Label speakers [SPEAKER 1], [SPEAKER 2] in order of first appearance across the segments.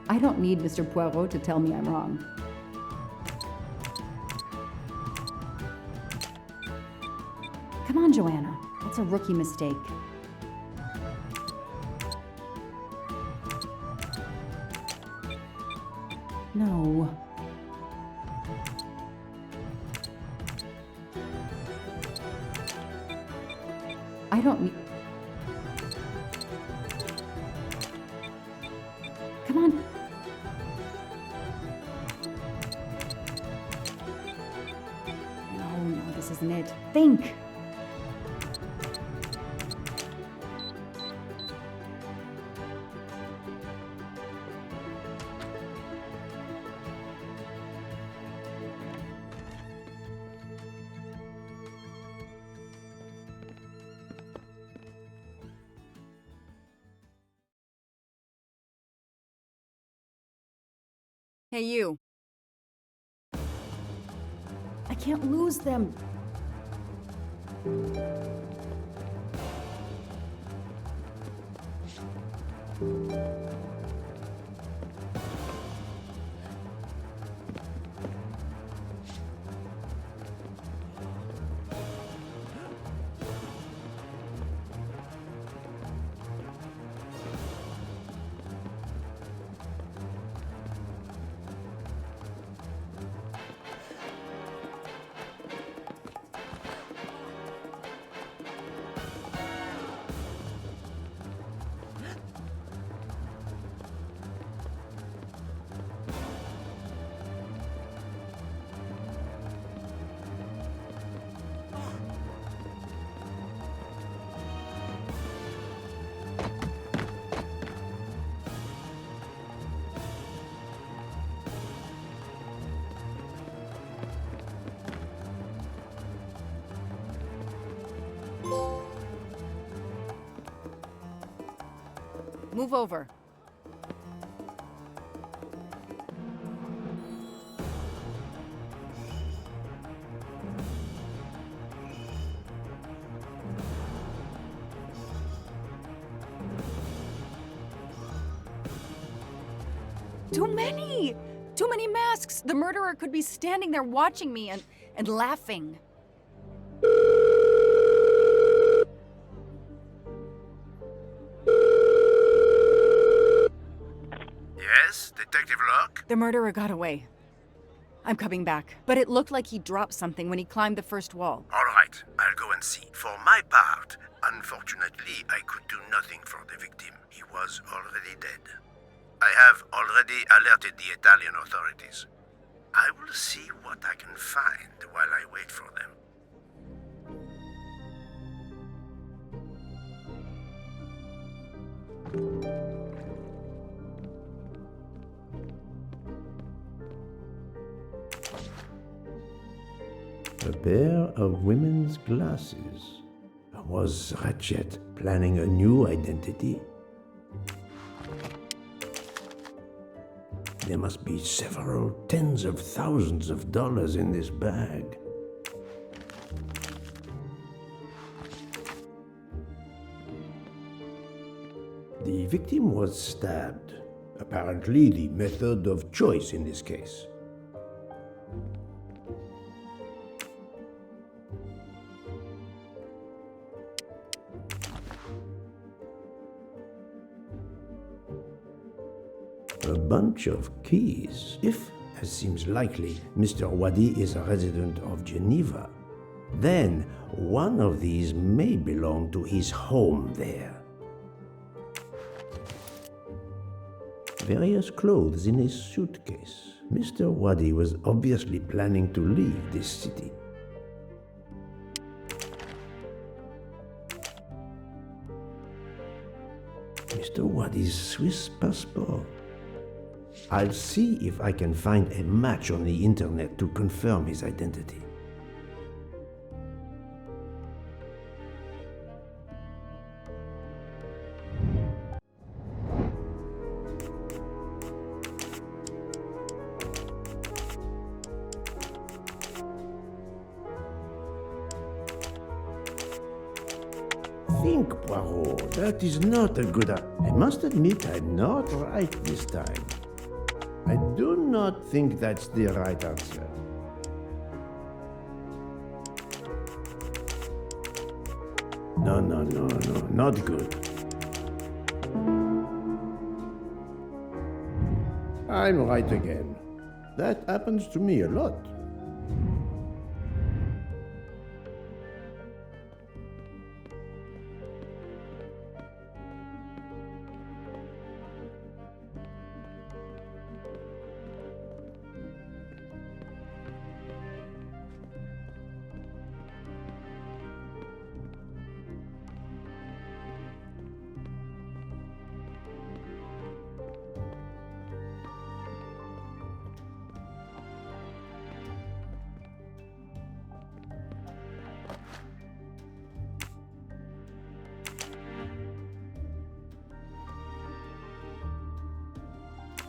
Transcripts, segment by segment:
[SPEAKER 1] I don't need Mr. Poirot to tell me I'm wrong. Come on, Joanna. That's a rookie mistake. No. I don't need... Come on. No, this isn't it. Think!
[SPEAKER 2] Hey, you.
[SPEAKER 1] I can't lose them.
[SPEAKER 2] Move over. Too many! Too many masks! The murderer could be standing there watching me and laughing.
[SPEAKER 3] Yes, Detective Locke?
[SPEAKER 2] The murderer got away. I'm coming back, but it looked like he dropped something when he climbed the first wall.
[SPEAKER 3] All right, I'll go and see. For my part, unfortunately, I could do nothing for the victim. He was already dead. I have already alerted the Italian authorities. I will see what I can find while I wait for them. A pair of women's glasses. Was Ratchet planning a new identity? There must be several tens of thousands of dollars in this bag. The victim was stabbed. Apparently the method of choice in this case. A bunch of keys. If, as seems likely, Mr. Wadi is a resident of Geneva, then one of these may belong to his home there. Various clothes in his suitcase. Mr. Wadi was obviously planning to leave this city. Mr. Wadi's Swiss passport. I'll see if I can find a match on the internet to confirm his identity. Think, Poirot. That is not a good idea. I must admit I'm not right this time. I do not think that's the right answer. No, not good. I'm right again. That happens to me a lot.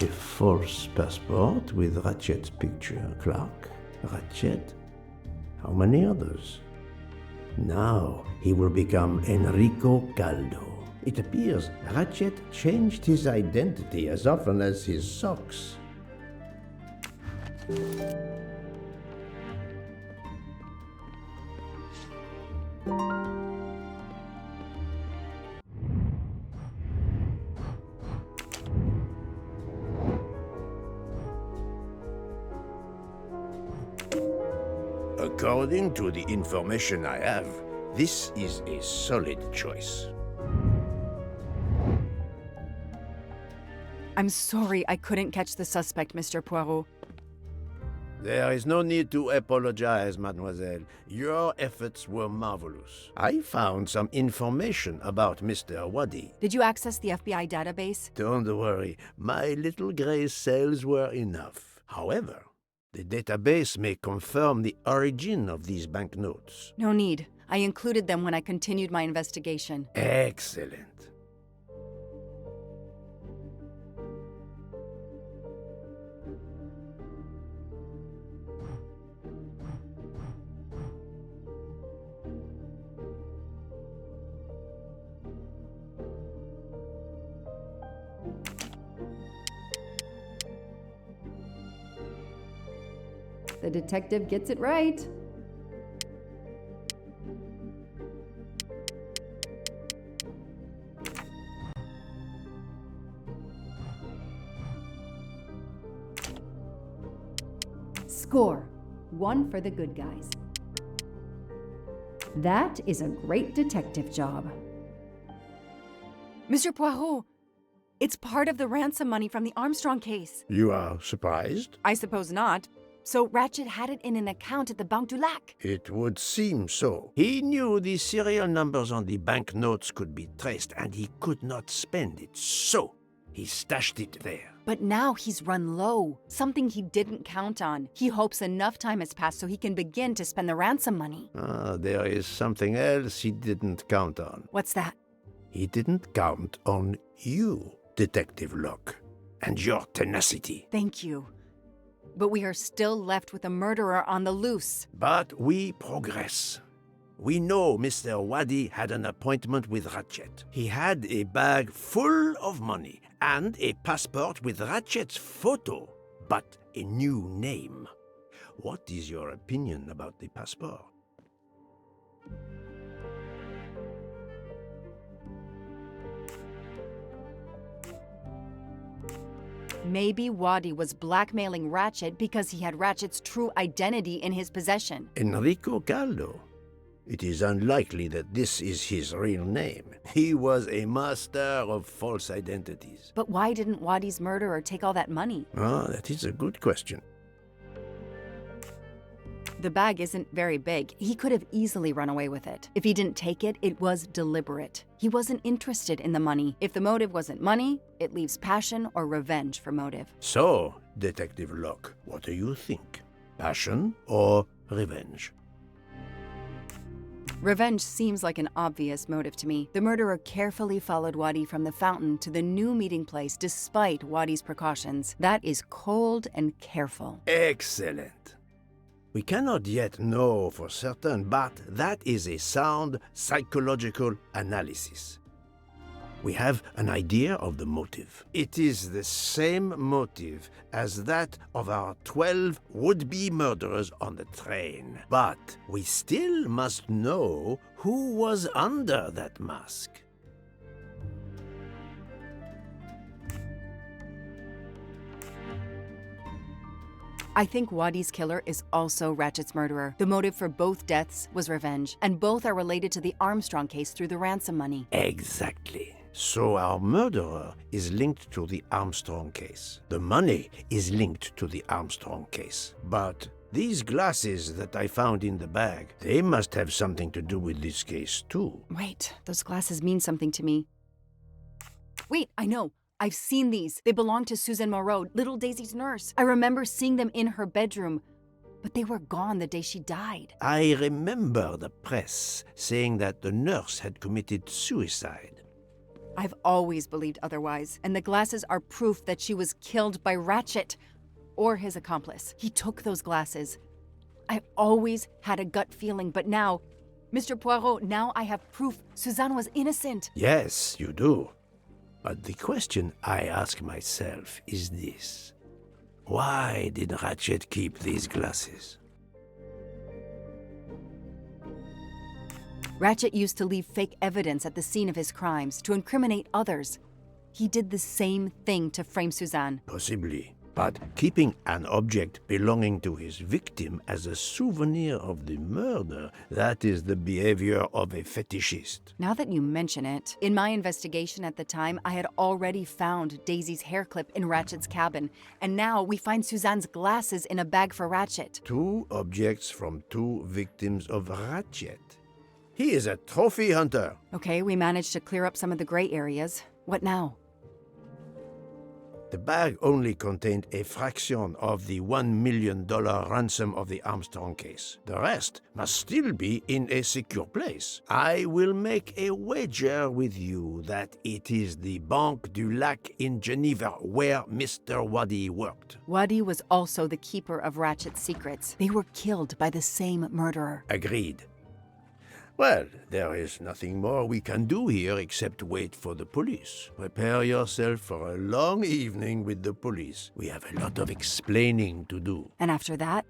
[SPEAKER 3] A false passport with Ratchet's picture. Clark, Ratchet. How many others? Now he will become Enrico Caldo. It appears Ratchet changed his identity as often as his socks. According to the information I have, this is a solid choice.
[SPEAKER 2] I'm sorry I couldn't catch the suspect, Mr. Poirot.
[SPEAKER 3] There is no need to apologize, mademoiselle. Your efforts were marvelous. I found some information about Mr. Wadi.
[SPEAKER 2] Did you access the FBI database?
[SPEAKER 3] Don't worry, my little gray cells were enough. However, the database may confirm the origin of these banknotes.
[SPEAKER 2] No need. I included them when I continued my investigation.
[SPEAKER 3] Excellent.
[SPEAKER 1] The detective gets it right. Score. 1 for the good guys. That is a great detective job.
[SPEAKER 2] Mr. Poirot, it's part of the ransom money from the Armstrong case.
[SPEAKER 3] You are surprised?
[SPEAKER 2] I suppose not. So Ratchet had it in an account at the Banque du Lac.
[SPEAKER 3] It would seem so. He knew the serial numbers on the banknotes could be traced, and he could not spend it. So, He stashed it there.
[SPEAKER 2] But now he's run low, something he didn't count on. He hopes enough time has passed so he can begin to spend the ransom money.
[SPEAKER 3] There is something else he didn't count on.
[SPEAKER 2] What's that?
[SPEAKER 3] He didn't count on you, Detective Locke, and your tenacity.
[SPEAKER 2] Thank you. But we are still left with a murderer on the loose.
[SPEAKER 3] But we progress. We know Mr. Wadi had an appointment with Ratchet. He had a bag full of money and a passport with Ratchet's photo, but a new name. What is your opinion about the passport?
[SPEAKER 2] Maybe Wadi was blackmailing Ratchet because he had Ratchet's true identity in his possession.
[SPEAKER 3] Enrico Caldo. It is unlikely that this is his real name. He was a master of false identities.
[SPEAKER 2] But why didn't Wadi's murderer take all that money?
[SPEAKER 3] That is a good question.
[SPEAKER 2] The bag isn't very big. He could have easily run away with it. If he didn't take it, it was deliberate. He wasn't interested in the money. If the motive wasn't money, it leaves passion or revenge for motive.
[SPEAKER 3] So, Detective Locke, what do you think? Passion or revenge?
[SPEAKER 2] Revenge seems like an obvious motive to me. The murderer carefully followed Wadi from the fountain to the new meeting place despite Wadi's precautions. That is cold and careful.
[SPEAKER 3] Excellent. We cannot yet know for certain, but that is a sound psychological analysis. We have an idea of the motive. It is the same motive as that of our 12 would-be murderers on the train. But we still must know who was under that mask.
[SPEAKER 2] I think Wadi's killer is also Ratchet's murderer. The motive for both deaths was revenge, and both are related to the Armstrong case through the ransom money.
[SPEAKER 3] Exactly. So our murderer is linked to the Armstrong case. The money is linked to the Armstrong case. But these glasses that I found in the bag, they must have something to do with this case too.
[SPEAKER 2] Wait, those glasses mean something to me. Wait, I know. I've seen these. They belong to Suzanne Moreau, little Daisy's nurse. I remember seeing them in her bedroom, but they were gone the day she died.
[SPEAKER 3] I remember the press saying that the nurse had committed suicide.
[SPEAKER 2] I've always believed otherwise, and the glasses are proof that she was killed by Ratchet or his accomplice. He took those glasses. I always had a gut feeling, but now, Mr. Poirot, now I have proof Suzanne was innocent.
[SPEAKER 3] Yes, you do. But the question I ask myself is this. Why did Ratchet keep these glasses?
[SPEAKER 2] Ratchet used to leave fake evidence at the scene of his crimes to incriminate others. He did the same thing to frame Suzanne.
[SPEAKER 3] Possibly. But keeping an object belonging to his victim as a souvenir of the murder, that is the behavior of a fetishist.
[SPEAKER 2] Now that you mention it, in my investigation at the time, I had already found Daisy's hair clip in Ratchet's cabin, and now we find Suzanne's glasses in a bag for Ratchet.
[SPEAKER 3] 2 objects from 2 victims of Ratchet. He is a trophy hunter.
[SPEAKER 2] Okay, we managed to clear up some of the gray areas. What now?
[SPEAKER 3] The bag only contained a fraction of the $1 million ransom of the Armstrong case. The rest must still be in a secure place. I will make a wager with you that it is the Banque du Lac in Geneva where Mr. Wadi worked.
[SPEAKER 2] Wadi was also the keeper of Ratchet's secrets. They were killed by the same murderer.
[SPEAKER 3] Agreed. Well, there is nothing more we can do here except wait for the police. Prepare yourself for a long evening with the police. We have a lot of explaining to do.
[SPEAKER 2] And after that?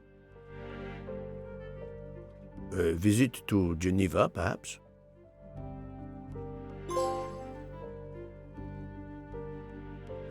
[SPEAKER 3] A visit to Geneva, perhaps?